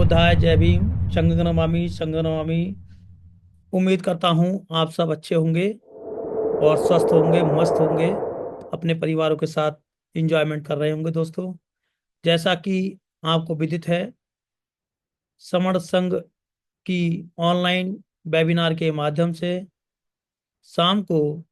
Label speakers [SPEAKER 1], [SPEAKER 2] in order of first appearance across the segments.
[SPEAKER 1] बुद्धाय जय भीम। शंकर नमामि शंकर नमामि। उम्मीद करता हूँ आप सब अच्छे होंगे और स्वस्थ होंगे, मस्त होंगे, अपने परिवारों के साथ एंजॉयमेंट कर रहे होंगे। दोस्तों, जैसा कि आपको विदित है, समर संघ की ऑनलाइन वेबिनार के माध्यम से शाम को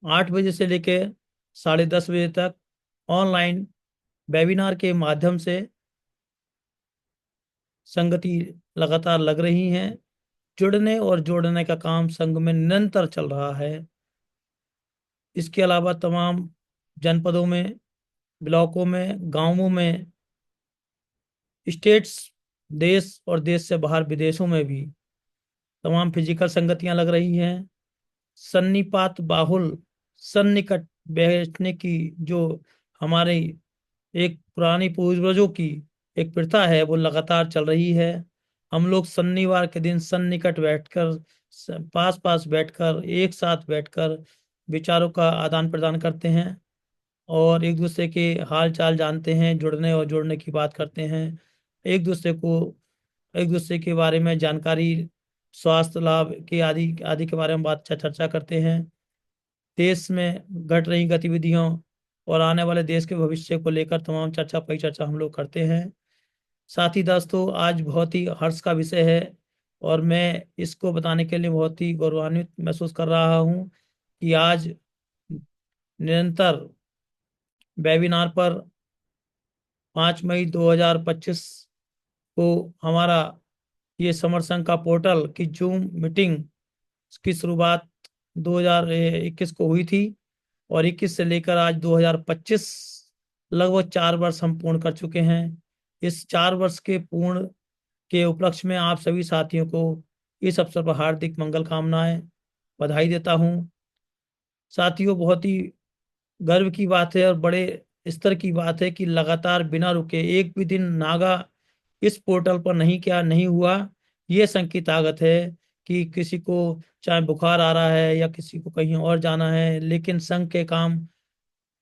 [SPEAKER 1] 8 बजे से लेकर 10:30 बजे तक ऑनलाइन वेबिनार के माध्यम से संगति लगातार लग रही हैं। जुड़ने और जोड़ने का काम संघ में निरंतर चल रहा है। इसके अलावा तमाम जनपदों में, ब्लॉकों में, गांवों में, स्टेट्स, देश और देश से बाहर विदेशों में भी तमाम फिजिकल संगतियां लग रही हैं। सन्निपात बाहुल, सन्निकट बैठने की जो हमारी एक पुरानी पूर्वजों की एक प्रथा है, वो लगातार चल रही है। हम लोग शनिवार के दिन सन्निकट बैठकर, पास पास बैठकर, एक साथ बैठकर विचारों का आदान प्रदान करते हैं और एक दूसरे के हाल चाल जानते हैं, जुड़ने और जोड़ने की बात करते हैं। एक दूसरे को, एक दूसरे के बारे में जानकारी, स्वास्थ्य लाभ के आदि आदि के बारे में बात चर्चा करते हैं। देश में घट रही गतिविधियों और आने वाले देश के भविष्य को लेकर तमाम चर्चा परिचर्चा हम लोग करते हैं। साथ ही दोस्तों, आज बहुत ही हर्ष का विषय है और मैं इसको बताने के लिए बहुत ही गौरवान्वित महसूस कर रहा हूँ कि आज निरंतर वेबिनार पर 5 मई 2025 को हमारा ये समर संघ का पोर्टल की जूम मीटिंग की शुरुआत 2021 को हुई थी और 21 से लेकर आज 2025 लगभग 4 वर्ष हम पूर्ण कर चुके हैं। इस 4 वर्ष के पूर्ण के उपलक्ष्य में आप सभी साथियों को इस अवसर पर हार्दिक मंगल कामनाएं, बधाई देता हूं। साथियों, बहुत ही गर्व की बात है और बड़े स्तर की बात है कि लगातार बिना रुके एक भी दिन नागा इस पोर्टल पर नहीं हुआ। ये संघ की ताकत है कि किसी को चाहे बुखार आ रहा है या किसी को कहीं और जाना है, लेकिन संघ के काम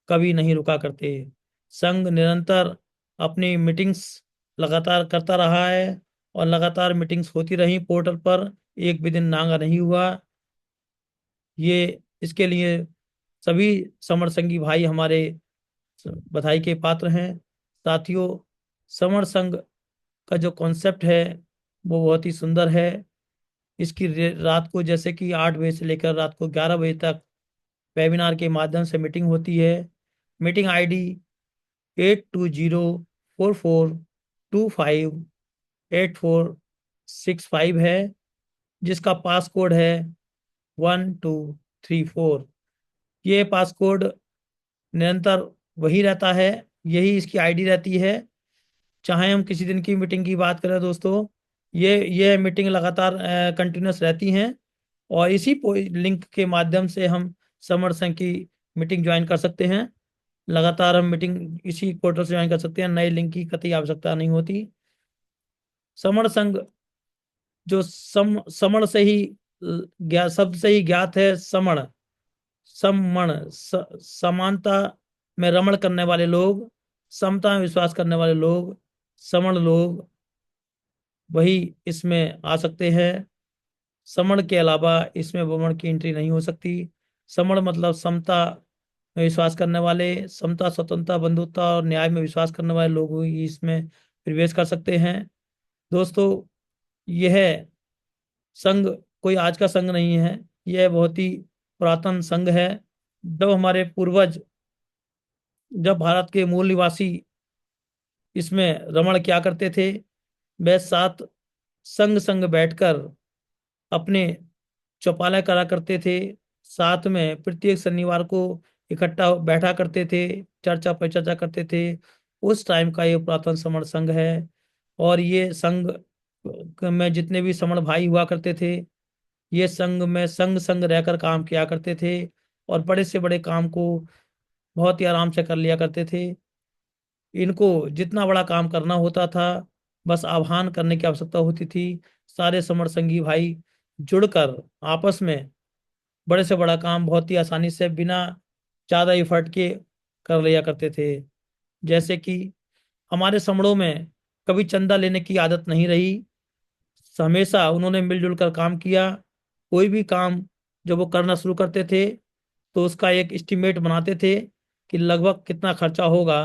[SPEAKER 1] कभी नहीं रुका करते। संघ निरंतर अपनी मीटिंग्स लगातार करता रहा है और लगातार मीटिंग्स होती रही पोर्टल पर, एक भी दिन नागा नहीं हुआ। ये इसके लिए सभी समर संघी भाई हमारे बधाई के पात्र हैं। साथियों, समर संघ का जो कॉन्सेप्ट है वो बहुत ही सुंदर है। इसकी रात को जैसे कि 8 बजे से लेकर रात को 11 बजे तक वेबिनार के माध्यम से मीटिंग होती है। मीटिंग आईडी 82044258 465 है, जिसका पास कोड है 1234। ये पास कोड निरंतर वही रहता है, यही इसकी आईडी रहती है। चाहे हम किसी दिन की मीटिंग की बात करें दोस्तों, ये मीटिंग लगातार कंटिन्यूस रहती हैं और इसी लिंक के माध्यम से हम समर संघ की मीटिंग ज्वाइन कर सकते हैं। लगातार हम मीटिंग इसी पोर्टल से ज्वाइन कर सकते हैं, नए लिंक की कतई आवश्यकता नहीं होती। समर संघ जो समण से ही शब्द से ही ज्ञात है। समण, समण समानता में रमण करने वाले लोग, समता में विश्वास करने वाले लोग, समण लोग वही इसमें आ सकते हैं। समण के अलावा इसमें वमन की एंट्री नहीं हो सकती। समण मतलब समता में विश्वास करने वाले, समता, स्वतंत्रता, बंधुता और न्याय में विश्वास करने वाले लोग ही इसमें प्रवेश कर सकते हैं। दोस्तों, यह संघ कोई आज का संघ नहीं है, यह बहुत ही पुरातन संघ है। जब हमारे पूर्वज, जब भारत के मूल निवासी इसमें रमण क्या करते थे, वह साथ संग संग बैठकर अपने चौपाला करा करते थे। साथ में प्रत्येक शनिवार को इकट्ठा बैठा करते थे, चर्चा पर चर्चा करते थे। उस टाइम का ये पुरातन समण संघ है और ये संघ में जितने भी समण भाई हुआ करते थे, ये संघ में संग संग रहकर काम किया करते थे और बड़े से बड़े काम को बहुत ही आराम से कर लिया करते थे। इनको जितना बड़ा काम करना होता था, बस आह्वान करने की आवश्यकता होती थी। सारे समर संगी भाई जुड़कर आपस में बड़े से बड़ा काम बहुत ही आसानी से बिना ज्यादा एफर्ट के कर लिया करते थे। जैसे कि हमारे समड़ों में कभी चंदा लेने की आदत नहीं रही। हमेशा उन्होंने मिलजुल कर काम किया। कोई भी काम जब वो करना शुरू करते थे तो उसका एक एस्टिमेट बनाते थे कि लगभग कितना खर्चा होगा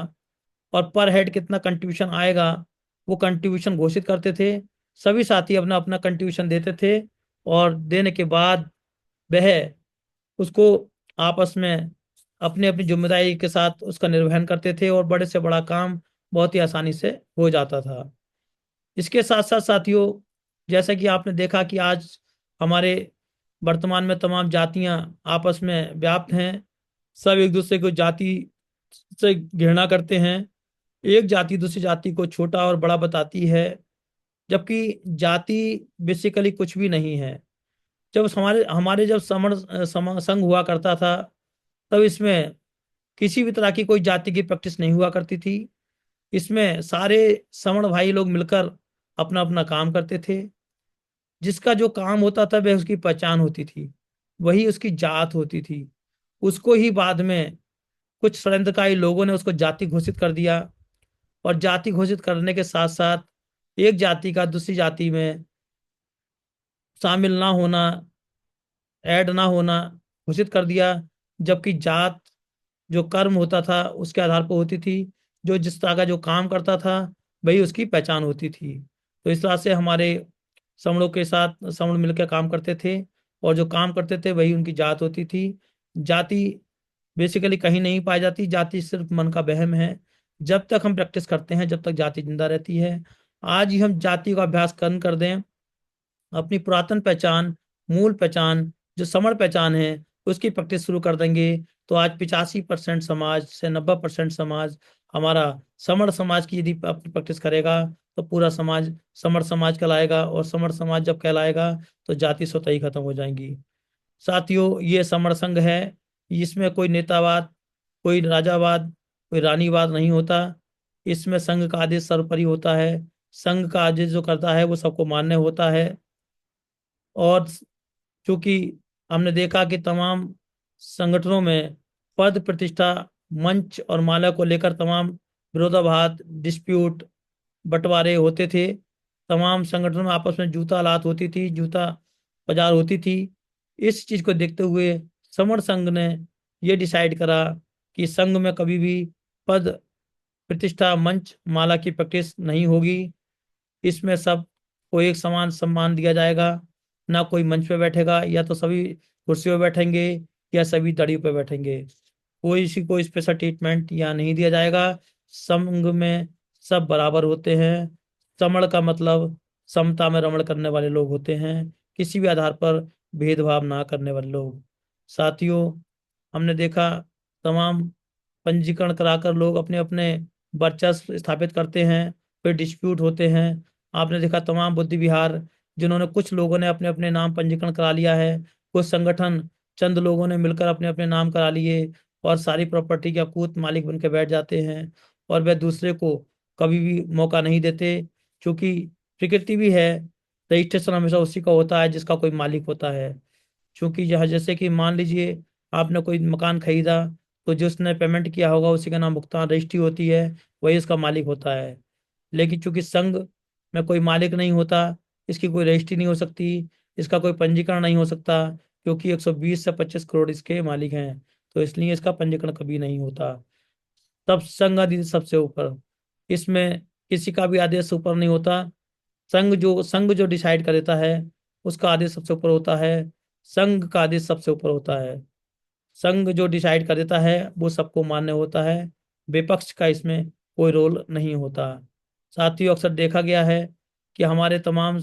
[SPEAKER 1] और पर हेड कितना कंट्रीब्यूशन आएगा। वो कंट्रीब्यूशन घोषित करते थे। सभी साथी अपना अपना कंट्रीब्यूशन देते थे और देने के बाद वह उसको आपस में अपनी अपनी जिम्मेदारी के साथ उसका निर्वहन करते थे और बड़े से बड़ा काम बहुत ही आसानी से हो जाता था। इसके साथ साथ साथियों, जैसा कि आपने देखा कि आज हमारे वर्तमान में तमाम जातियां आपस में व्याप्त हैं। सब एक दूसरे को जाति से घृणा करते हैं। एक जाति दूसरी जाति को छोटा और बड़ा बताती है, जबकि जाति बेसिकली कुछ भी नहीं है। जब हमारे हमारे जब संघ हुआ करता था, तब इसमें किसी भी तरह की कोई जाति की प्रैक्टिस नहीं हुआ करती थी। इसमें सारे समण भाई लोग मिलकर अपना अपना काम करते थे। जिसका जो काम होता था वह उसकी पहचान होती थी, वही उसकी जात होती थी। उसको ही बाद में कुछ षड्यंत्रकारी लोगों ने उसको जाति घोषित कर दिया। और जाति घोषित करने के साथ साथ एक जाति का दूसरी जाति में शामिल ना होना, ऐड ना होना घोषित कर दिया। जबकि जात जो कर्म होता था उसके आधार पर होती थी। जो जिस तरह का जो काम करता था वही उसकी पहचान होती थी। तो इस तरह से हमारे समणों के साथ समण मिलकर काम करते थे और जो काम करते थे वही उनकी जात होती थी। जाति बेसिकली कहीं नहीं पाई जाती। जाति सिर्फ मन का वहम है। जब तक हम प्रैक्टिस करते हैं जब तक जाति जिंदा रहती है। आज ही हम जाति का अभ्यास कम कर दें, अपनी पुरातन पहचान, मूल पहचान, जो समण पहचान है उसकी प्रैक्टिस शुरू कर देंगे, तो आज 85% समाज से 90% समाज हमारा समण समाज की यदि अपनी प्रैक्टिस करेगा तो पूरा समाज समण समाज कहलाएगा। और समण समाज जब कहलाएगा तो जाति स्वतः ही खत्म हो जाएंगी। साथियों, ये समण संघ है। इसमें कोई नेतावाद, कोई राजावाद, कोई रानीवाद नहीं होता। इसमें संघ का आदेश सर्वोपरि होता है। संघ का आदेश जो करता है वो सबको मान्य होता है। और चूंकि हमने देखा कि तमाम संगठनों में पद प्रतिष्ठा, मंच और माला को लेकर तमाम विरोधाभास, डिस्प्यूट, बंटवारे होते थे। तमाम संगठनों में आपस में जूता लात होती थी, जूता बाजार होती थी। इस चीज को देखते हुए समर संघ ने ये डिसाइड करा कि संघ में कभी भी पद प्रतिष्ठा, मंच, माला की प्रैक्टिस नहीं होगी। इसमें सब को एक समान सम्मान दिया जाएगा। ना कोई मंच पे बैठेगा, या तो सभी कुर्सियों पे बैठेंगे या सभी दड़ियों पे बैठेंगे। कोई इसी को स्पेशल ट्रीटमेंट यहाँ नहीं दिया जाएगा। संघ में सब बराबर होते हैं। समण का मतलब समता में रमण करने वाले लोग होते हैं, किसी भी आधार पर भेदभाव ना करने वाले लोग। साथियों, हमने देखा तमाम पंजीकरण कराकर लोग अपने अपने वर्चस्व स्थापित करते हैं, फिर डिस्प्यूट होते हैं। आपने देखा तमाम बुद्धि विहार जिन्होंने, कुछ लोगों ने अपने अपने नाम पंजीकरण करा लिया है, कुछ संगठन चंद लोगों ने मिलकर अपने अपने नाम करा लिए और सारी प्रॉपर्टी के अकूत मालिक बनकर बैठ जाते हैं। और वह दूसरे को कभी भी मौका नहीं देते, क्योंकि प्रकृति भी है, रजिस्ट्रेशन हमेशा उसी का होता है जिसका कोई मालिक होता है। क्योंकि यह जैसे कि मान लीजिए आपने कोई मकान खरीदा, तो जिसने पेमेंट किया होगा उसी का नाम भुगतान रजिस्ट्री होती है, वही इसका मालिक होता है। लेकिन चूंकि संघ में कोई मालिक नहीं होता, इसकी कोई रजिस्ट्री नहीं हो सकती, इसका कोई पंजीकरण नहीं हो सकता, क्योंकि 120 से 25 करोड़ इसके मालिक हैं, तो इसलिए इसका पंजीकरण कभी नहीं होता। तब संघ आदेश सबसे ऊपर, इसमें किसी का भी आदेश ऊपर नहीं होता। संघ जो डिसाइड कर देता है उसका आदेश सबसे ऊपर होता है। संघ का आदेश सबसे ऊपर होता है। संघ जो डिसाइड कर देता है वो सबको मान्य होता है। विपक्ष का इसमें कोई रोल नहीं होता। साथियों, अक्सर देखा गया है कि हमारे तमाम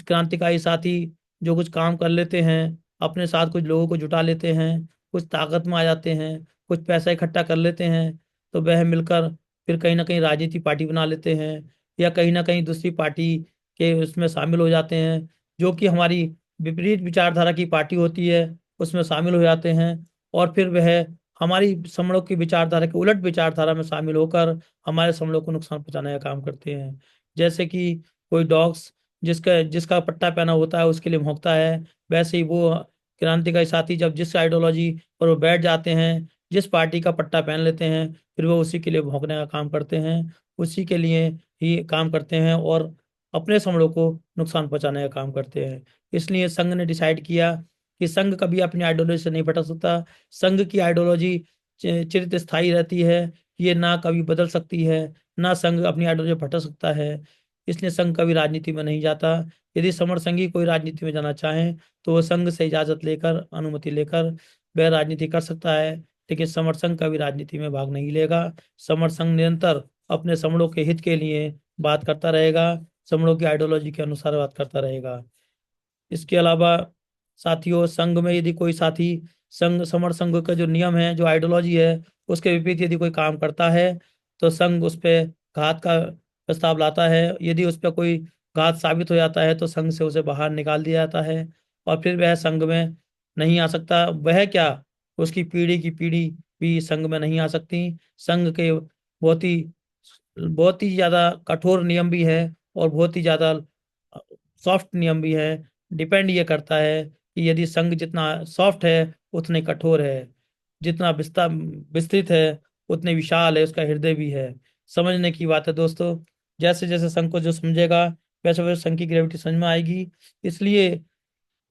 [SPEAKER 1] क्रांतिकारी साथी जो कुछ काम कर लेते हैं, अपने साथ कुछ लोगों को जुटा लेते हैं, कुछ ताकत में आ जाते हैं, कुछ पैसा इकट्ठा कर लेते हैं, तो वह मिलकर फिर कहीं ना कहीं राजनीति पार्टी बना लेते हैं या कहीं ना कहीं दूसरी पार्टी के उसमें शामिल हो जाते हैं, जो कि हमारी विपरीत विचारधारा की पार्टी होती है, उसमें शामिल हो जाते हैं। और फिर वह हमारी समणों की विचारधारा के उलट विचारधारा में शामिल होकर हमारे समणों को नुकसान पहुंचाने का काम करते हैं। जैसे कि कोई डॉग्स जिसका जिसका पट्टा पहना होता है उसके लिए भौंकता है, वैसे ही वो क्रांतिकारी साथी जब जिस आइडियोलॉजी पर वो बैठ जाते हैं, जिस पार्टी का पट्टा पहन लेते हैं, फिर वो उसी के लिए भौंकने का काम करते हैं। उसी के लिए ही काम करते हैं और अपने समूहों को नुकसान पहुंचाने का काम करते हैं। इसलिए संघ ने डिसाइड किया कि संघ कभी अपनी आइडियोलॉजी से नहीं भटक सकता। संघ की आइडियोलॉजी चिरत स्थायी रहती है, ये ना कभी बदल सकती है, ना संघ अपनी आइडियोलॉजी भटक सकता है। इसलिए संघ कभी राजनीति में नहीं जाता। यदि समर संघी कोई राजनीति में जाना चाहे तो वो संघ से इजाजत लेकर, अनुमति लेकर वह राजनीति कर सकता है, लेकिन समर संघ कभी राजनीति में भाग नहीं लेगा। समर संघ निरंतर अपने समूहों के हित के लिए बात करता रहेगा, समूहों की आइडियोलॉजी के अनुसार बात करता रहेगा। इसके अलावा साथियों, संघ में यदि कोई साथी संघ समर संघ का जो नियम है, जो आइडियोलॉजी है, उसके विपरीत यदि कोई काम करता है तो संघ उस पर घात का प्रस्ताव लाता है। यदि उस पर कोई घात साबित हो जाता है तो संघ से उसे बाहर निकाल दिया जाता है और फिर वह संघ में नहीं आ सकता। वह क्या, उसकी पीढ़ी की पीढ़ी भी संघ में नहीं आ सकती। संघ के बहुत ही ज्यादा कठोर नियम भी है और बहुत ही ज्यादा सॉफ्ट नियम भी है। डिपेंड ये करता है कि यदि संघ जितना सॉफ्ट है उतने कठोर है, जितना विस्तृत है उतने विशाल है, उसका हृदय भी है। समझने की बात है दोस्तों। जैसे जैसे संघ को जो समझेगा वैसे वैसे संघ की ग्रेविटी समझ में आएगी। इसलिए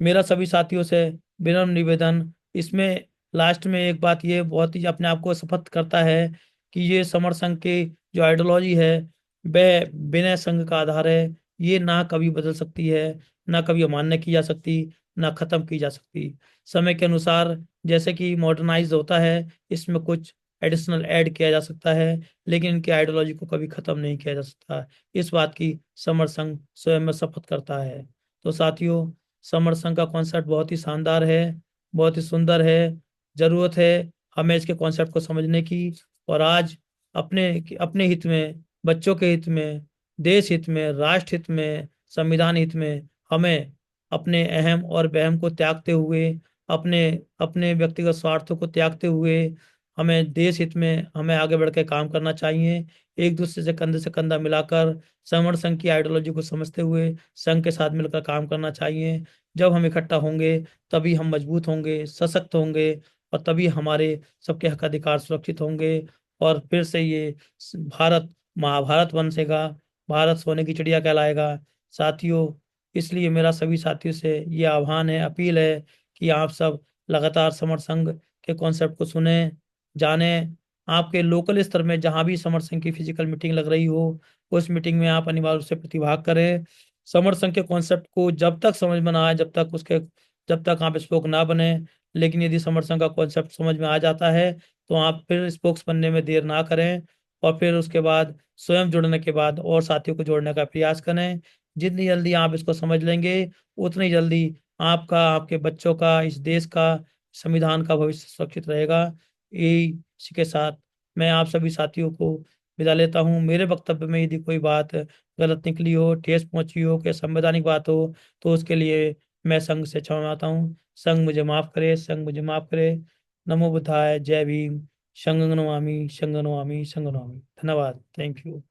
[SPEAKER 1] मेरा सभी साथियों से विनम्र निवेदन, इसमें लास्ट में एक बात, ये बहुत ही अपने आप को शपथ करता है कि ये समर संघ की जो आइडियोलॉजी है वह विनय संघ का आधार है। ये ना कभी बदल सकती है, ना कभी अमान्य की जा सकती, ना खत्म की जा सकती। समय के अनुसार जैसे कि मॉडर्नाइज होता है, इसमें कुछ एडिशनल ऐड किया जा सकता है, लेकिन इनकी आइडियोलॉजी को कभी खत्म नहीं किया जा सकता। इस बात की समर संघ स्वयं में शपथ करता है। तो साथियों, समर संघ का कॉन्सेप्ट बहुत ही शानदार है, बहुत ही सुंदर है। जरूरत है हमें इसके कॉन्सेप्ट को समझने की। और आज अपने अपने हित में, बच्चों के हित में, देश हित में, राष्ट्र हित में, संविधान हित में हमें अपने अहम और वहम को त्यागते हुए, अपने अपने व्यक्तिगत स्वार्थों को त्यागते हुए हमें देश हित में हमें आगे बढ़ के काम करना चाहिए। एक दूसरे से कंधा मिलाकर समर संघ की आइडियोलॉजी को समझते हुए संघ के साथ मिलकर काम करना चाहिए। जब हम इकट्ठा होंगे तभी हम मजबूत होंगे, सशक्त होंगे, और तभी हमारे सबके हक अधिकार सुरक्षित होंगे। और फिर से ये भारत महाभारत बन सकेगा, भारत सोने की चिड़िया कहलाएगा। साथियों, इसलिए मेरा सभी साथियों से ये आह्वान है, अपील है कि आप सब लगातार समर संघ के कॉन्सेप्ट को सुने, जाने। आपके लोकल स्तर में जहां भी समर संघ की फिजिकल मीटिंग लग रही हो, उस मीटिंग में आप अनिवार्य रूप से प्रतिभाग करें। समर संघ के कॉन्सेप्ट को जब तक समझ में ना आए, जब तक आप स्पोक ना बने। लेकिन यदि समर संघ का कॉन्सेप्ट समझ में आ जाता है तो आप फिर स्पोक्स बनने में देर ना करें, और फिर उसके बाद स्वयं जुड़ने के बाद और साथियों को जोड़ने का प्रयास करें। जितनी जल्दी आप इसको समझ लेंगे उतनी जल्दी आपका, आपके बच्चों का, इस देश का, संविधान का भविष्य सुरक्षित रहेगा। इसी के साथ मैं आप सभी साथियों को विदा लेता हूँ। मेरे वक्तव्य में यदि कोई बात गलत निकली हो, ठेस पहुंची हो, कि संवैधानिक बात हो, तो उसके लिए मैं संघ से क्षमा मांगता हूँ। संघ मुझे माफ करे, संघ मुझे माफ करे। नमो बुद्धाय, जय भीम। संघ नमामि, संघ नमामि, संघ नमामि। धन्यवाद, थैंक यू।